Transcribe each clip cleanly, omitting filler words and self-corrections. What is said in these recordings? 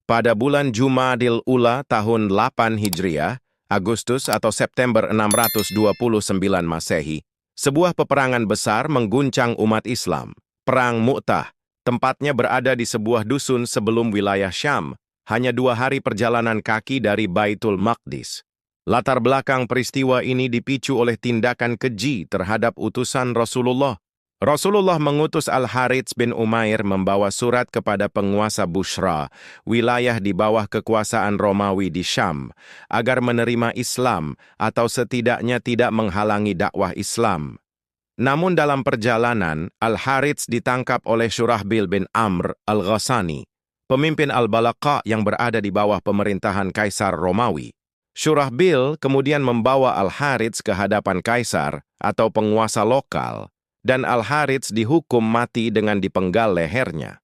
Pada bulan Jumadil Ula tahun 8 Hijriah, Agustus atau September 629 Masehi, sebuah peperangan besar mengguncang umat Islam. Perang Mu'tah, tempatnya berada di sebuah dusun sebelum wilayah Syam, hanya 2 hari perjalanan kaki dari Baitul Maqdis. Latar belakang peristiwa ini dipicu oleh tindakan keji terhadap utusan Rasulullah. Rasulullah mengutus Al-Harits bin Umair membawa surat kepada penguasa Bushra, wilayah di bawah kekuasaan Romawi di Syam, agar menerima Islam atau setidaknya tidak menghalangi dakwah Islam. Namun dalam perjalanan, Al-Harits ditangkap oleh Syurahbil bin Amr Al-Ghassani, pemimpin Al-Balaqa yang berada di bawah pemerintahan Kaisar Romawi. Syurahbil kemudian membawa Al-Harits ke hadapan Kaisar atau penguasa lokal, dan Al-Harits dihukum mati dengan dipenggal lehernya.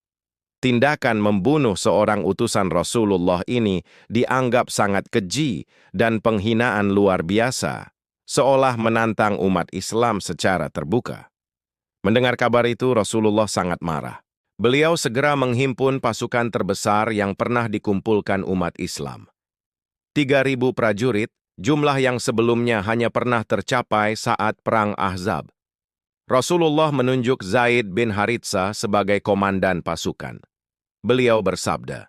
Tindakan membunuh seorang utusan Rasulullah ini dianggap sangat keji dan penghinaan luar biasa, seolah menantang umat Islam secara terbuka. Mendengar kabar itu, Rasulullah sangat marah. Beliau segera menghimpun pasukan terbesar yang pernah dikumpulkan umat Islam. 3.000 prajurit, jumlah yang sebelumnya hanya pernah tercapai saat Perang Ahzab. Rasulullah menunjuk Zaid bin Haritsa sebagai komandan pasukan. Beliau bersabda,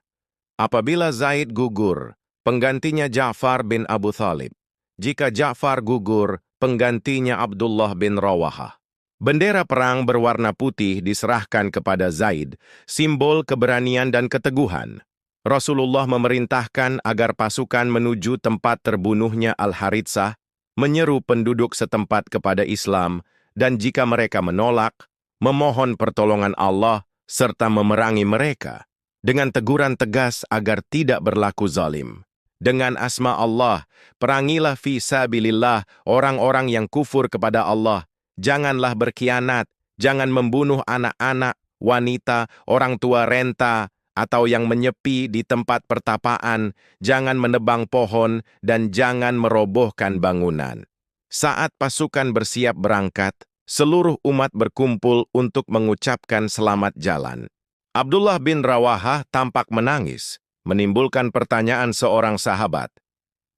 "Apabila Zaid gugur, penggantinya Ja'far bin Abu Thalib. Jika Ja'far gugur, penggantinya Abdullah bin Rawahah." Bendera perang berwarna putih diserahkan kepada Zaid, simbol keberanian dan keteguhan. Rasulullah memerintahkan agar pasukan menuju tempat terbunuhnya Al-Haritsah, menyeru penduduk setempat kepada Islam, dan jika mereka menolak, memohon pertolongan Allah serta memerangi mereka dengan teguran tegas agar tidak berlaku zalim. Dengan asma Allah, perangilah fi sabilillah orang-orang yang kufur kepada Allah. Janganlah berkhianat, jangan membunuh anak-anak, wanita, orang tua renta, atau yang menyepi di tempat pertapaan, jangan menebang pohon, dan jangan merobohkan bangunan. Saat pasukan bersiap berangkat, seluruh umat berkumpul untuk mengucapkan selamat jalan. Abdullah bin Rawahah tampak menangis, menimbulkan pertanyaan seorang sahabat.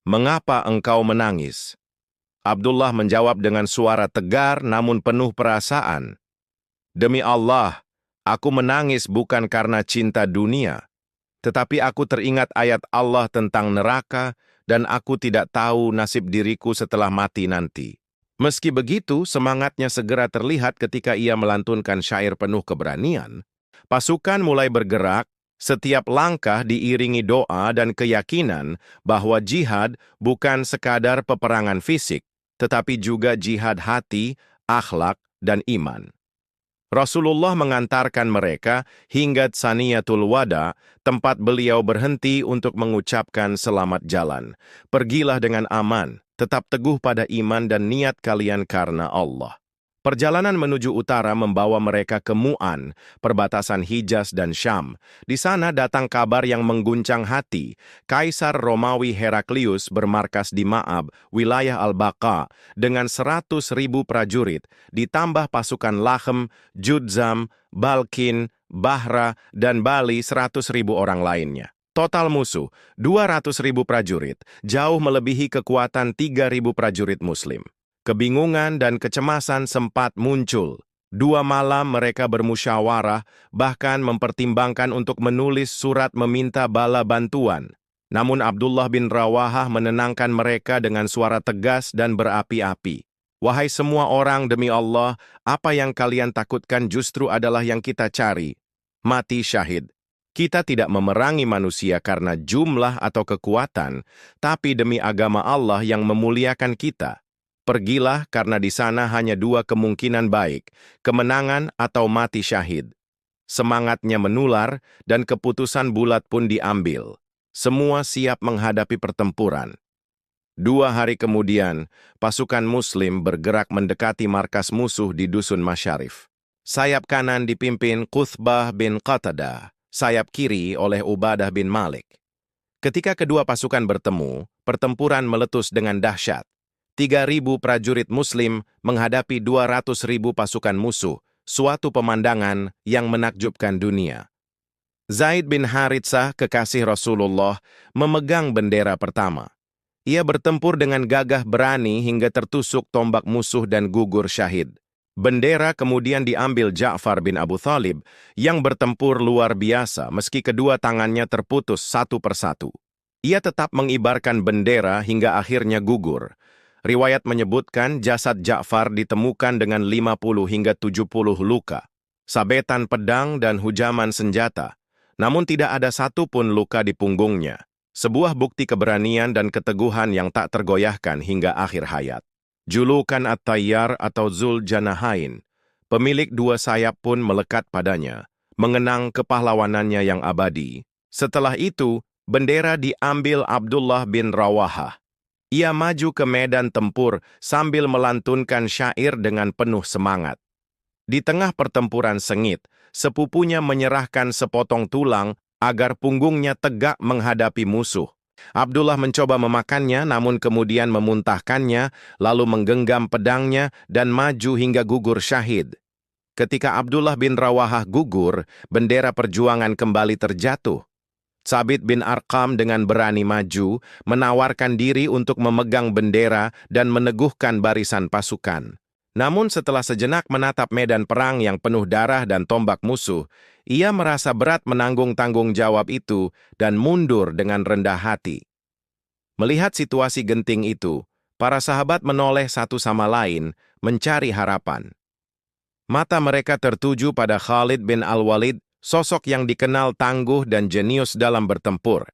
"Mengapa engkau menangis?" Abdullah menjawab dengan suara tegar namun penuh perasaan. "Demi Allah, aku menangis bukan karena cinta dunia, tetapi aku teringat ayat Allah tentang neraka dan aku tidak tahu nasib diriku setelah mati nanti." Meski begitu, semangatnya segera terlihat ketika ia melantunkan syair penuh keberanian. Pasukan mulai bergerak, setiap langkah diiringi doa dan keyakinan bahwa jihad bukan sekadar peperangan fisik, tetapi juga jihad hati, akhlak, dan iman. Rasulullah mengantarkan mereka hingga Tsaniyatul Wada, tempat beliau berhenti untuk mengucapkan selamat jalan. "Pergilah dengan aman, tetap teguh pada iman dan niat kalian karena Allah." Perjalanan menuju utara membawa mereka ke Mu'an, perbatasan Hijaz dan Syam. Di sana datang kabar yang mengguncang hati. Kaisar Romawi Heraklius bermarkas di Ma'ab, wilayah Al-Baqa, dengan 100.000 prajurit, ditambah pasukan Lahem, Judzam, Balkin, Bahra, dan Bali 100.000 orang lainnya. Total musuh, 200.000 prajurit, jauh melebihi kekuatan 3.000 prajurit Muslim. Kebingungan dan kecemasan sempat muncul. 2 malam mereka bermusyawarah, bahkan mempertimbangkan untuk menulis surat meminta bala bantuan. Namun Abdullah bin Rawahah menenangkan mereka dengan suara tegas dan berapi-api. "Wahai semua orang, demi Allah, apa yang kalian takutkan justru adalah yang kita cari. Mati syahid. Kita tidak memerangi manusia karena jumlah atau kekuatan, tapi demi agama Allah yang memuliakan kita. Pergilah karena di sana hanya 2 kemungkinan baik, kemenangan atau mati syahid." Semangatnya menular dan keputusan bulat pun diambil. Semua siap menghadapi pertempuran. 2 hari kemudian, pasukan Muslim bergerak mendekati markas musuh di Dusun Masyarif. Sayap kanan dipimpin Quthbah bin Qatadah, sayap kiri oleh Ubadah bin Malik. Ketika kedua pasukan bertemu, pertempuran meletus dengan dahsyat. 3.000 prajurit Muslim menghadapi 200.000 pasukan musuh, suatu pemandangan yang menakjubkan dunia. Zaid bin Haritsah, kekasih Rasulullah, memegang bendera pertama. Ia bertempur dengan gagah berani hingga tertusuk tombak musuh dan gugur syahid. Bendera kemudian diambil Ja'far bin Abu Thalib yang bertempur luar biasa meski kedua tangannya terputus satu persatu. Ia tetap mengibarkan bendera hingga akhirnya gugur. Riwayat menyebutkan jasad Ja'far ditemukan dengan 50 hingga 70 luka, sabetan pedang dan hujaman senjata, namun tidak ada satupun luka di punggungnya. Sebuah bukti keberanian dan keteguhan yang tak tergoyahkan hingga akhir hayat. Julukan At-Tayyar atau Zul Janahain, pemilik dua sayap pun melekat padanya, mengenang kepahlawanannya yang abadi. Setelah itu, bendera diambil Abdullah bin Rawahah. Ia maju ke medan tempur sambil melantunkan syair dengan penuh semangat. Di tengah pertempuran sengit, sepupunya menyerahkan sepotong tulang agar punggungnya tegak menghadapi musuh. Abdullah mencoba memakannya, namun kemudian memuntahkannya, lalu menggenggam pedangnya dan maju hingga gugur syahid. Ketika Abdullah bin Rawahah gugur, bendera perjuangan kembali terjatuh. Thabit bin Arqam dengan berani maju, menawarkan diri untuk memegang bendera dan meneguhkan barisan pasukan. Namun setelah sejenak menatap medan perang yang penuh darah dan tombak musuh, ia merasa berat menanggung tanggung jawab itu dan mundur dengan rendah hati. Melihat situasi genting itu, para sahabat menoleh satu sama lain, mencari harapan. Mata mereka tertuju pada Khalid bin Al-Walid, sosok yang dikenal tangguh dan jenius dalam bertempur.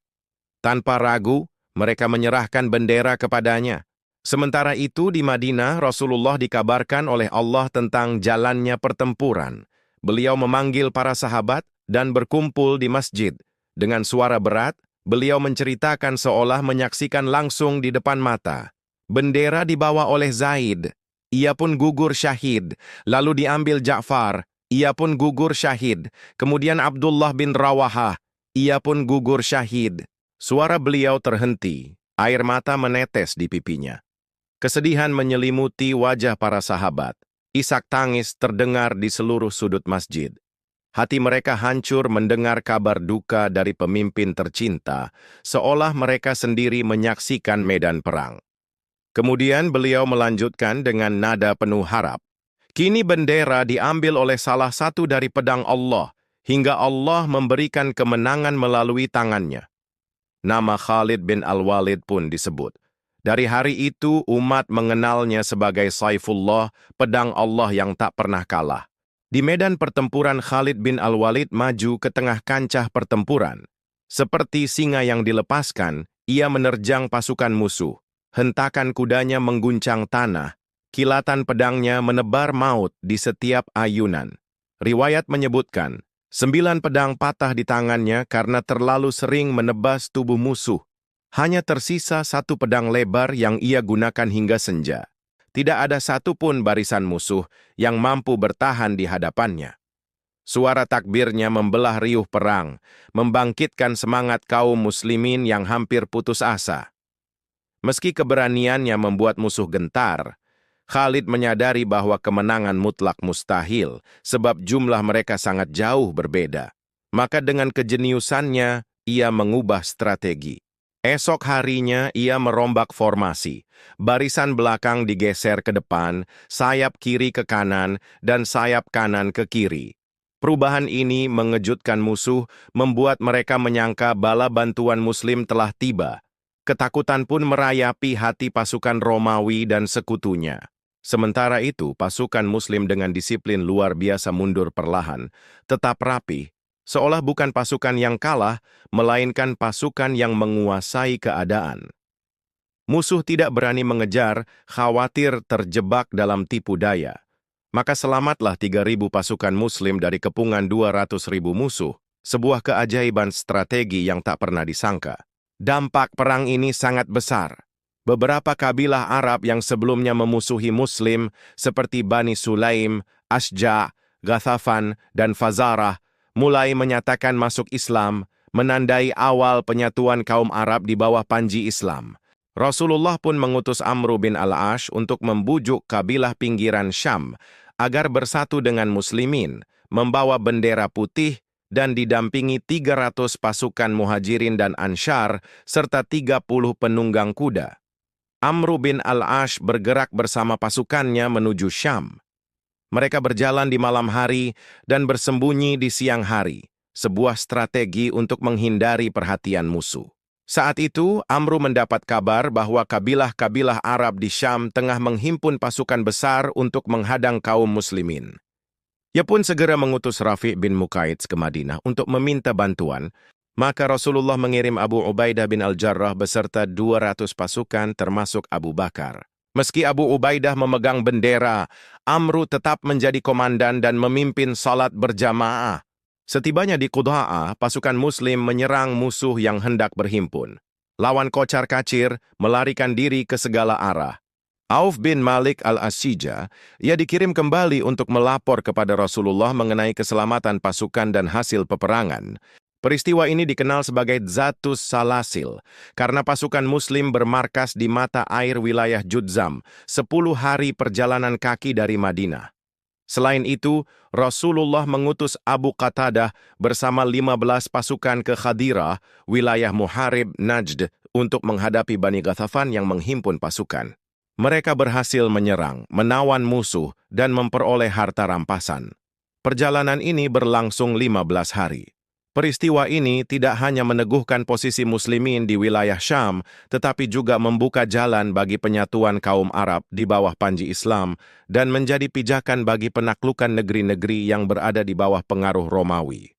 Tanpa ragu, mereka menyerahkan bendera kepadanya. Sementara itu di Madinah, Rasulullah dikabarkan oleh Allah tentang jalannya pertempuran. Beliau memanggil para sahabat dan berkumpul di masjid. Dengan suara berat, beliau menceritakan seolah menyaksikan langsung di depan mata. Bendera dibawa oleh Zaid, ia pun gugur syahid. Lalu diambil Ja'far, ia pun gugur syahid. Kemudian Abdullah bin Rawahah, ia pun gugur syahid. Suara beliau terhenti, air mata menetes di pipinya. Kesedihan menyelimuti wajah para sahabat. Isak tangis terdengar di seluruh sudut masjid. Hati mereka hancur mendengar kabar duka dari pemimpin tercinta, seolah mereka sendiri menyaksikan medan perang. Kemudian beliau melanjutkan dengan nada penuh harap. Kini bendera diambil oleh salah satu dari pedang Allah, hingga Allah memberikan kemenangan melalui tangannya. Nama Khalid bin Al-Walid pun disebut. Dari hari itu, umat mengenalnya sebagai Saifullah, pedang Allah yang tak pernah kalah. Di medan pertempuran, Khalid bin Al-Walid maju ke tengah kancah pertempuran. Seperti singa yang dilepaskan, ia menerjang pasukan musuh. Hentakan kudanya mengguncang tanah, kilatan pedangnya menebar maut di setiap ayunan. Riwayat menyebutkan, 9 pedang patah di tangannya karena terlalu sering menebas tubuh musuh. Hanya tersisa 1 pedang lebar yang ia gunakan hingga senja. Tidak ada satupun barisan musuh yang mampu bertahan di hadapannya. Suara takbirnya membelah riuh perang, membangkitkan semangat kaum muslimin yang hampir putus asa. Meski keberaniannya membuat musuh gentar, Khalid menyadari bahwa kemenangan mutlak mustahil sebab jumlah mereka sangat jauh berbeda. Maka dengan kejeniusannya, ia mengubah strategi. Esok harinya ia merombak formasi. Barisan belakang digeser ke depan, sayap kiri ke kanan, dan sayap kanan ke kiri. Perubahan ini mengejutkan musuh, membuat mereka menyangka bala bantuan Muslim telah tiba. Ketakutan pun merayapi hati pasukan Romawi dan sekutunya. Sementara itu, pasukan Muslim dengan disiplin luar biasa mundur perlahan, tetap rapi, seolah bukan pasukan yang kalah, melainkan pasukan yang menguasai keadaan. Musuh tidak berani mengejar, khawatir terjebak dalam tipu daya. Maka selamatlah 3.000 pasukan Muslim dari kepungan 200.000 musuh, sebuah keajaiban strategi yang tak pernah disangka. Dampak perang ini sangat besar. Beberapa kabilah Arab yang sebelumnya memusuhi Muslim, seperti Bani Sulaim, Ashja', Ghathafan, dan Fazarah, mulai menyatakan masuk Islam, menandai awal penyatuan kaum Arab di bawah panji Islam. Rasulullah pun mengutus Amr bin Al-Ash untuk membujuk kabilah pinggiran Syam agar bersatu dengan muslimin, membawa bendera putih dan didampingi 300 pasukan Muhajirin dan Ansyar serta 30 penunggang kuda. Amru bin al-Ash bergerak bersama pasukannya menuju Syam. Mereka berjalan di malam hari dan bersembunyi di siang hari, sebuah strategi untuk menghindari perhatian musuh. Saat itu, Amru mendapat kabar bahwa kabilah-kabilah Arab di Syam tengah menghimpun pasukan besar untuk menghadang kaum muslimin. Ia pun segera mengutus Rafi' bin Muqaits ke Madinah untuk meminta bantuan, maka Rasulullah mengirim Abu Ubaidah bin Al-Jarrah beserta 200 pasukan termasuk Abu Bakar. Meski Abu Ubaidah memegang bendera, Amru tetap menjadi komandan dan memimpin salat berjamaah. Setibanya di Qudha'ah, pasukan muslim menyerang musuh yang hendak berhimpun. Lawan kocar-kacir, melarikan diri ke segala arah. Auf bin Malik al-Asija, ia dikirim kembali untuk melapor kepada Rasulullah mengenai keselamatan pasukan dan hasil peperangan. Peristiwa ini dikenal sebagai Zatus Salasil, karena pasukan muslim bermarkas di mata air wilayah Judzam, 10 hari perjalanan kaki dari Madinah. Selain itu, Rasulullah mengutus Abu Qatadah bersama 15 pasukan ke Khadirah, wilayah Muharib Najd, untuk menghadapi Bani Ghathafan yang menghimpun pasukan. Mereka berhasil menyerang, menawan musuh, dan memperoleh harta rampasan. Perjalanan ini berlangsung 15 hari. Peristiwa ini tidak hanya meneguhkan posisi muslimin di wilayah Syam, tetapi juga membuka jalan bagi penyatuan kaum Arab di bawah panji Islam dan menjadi pijakan bagi penaklukan negeri-negeri yang berada di bawah pengaruh Romawi.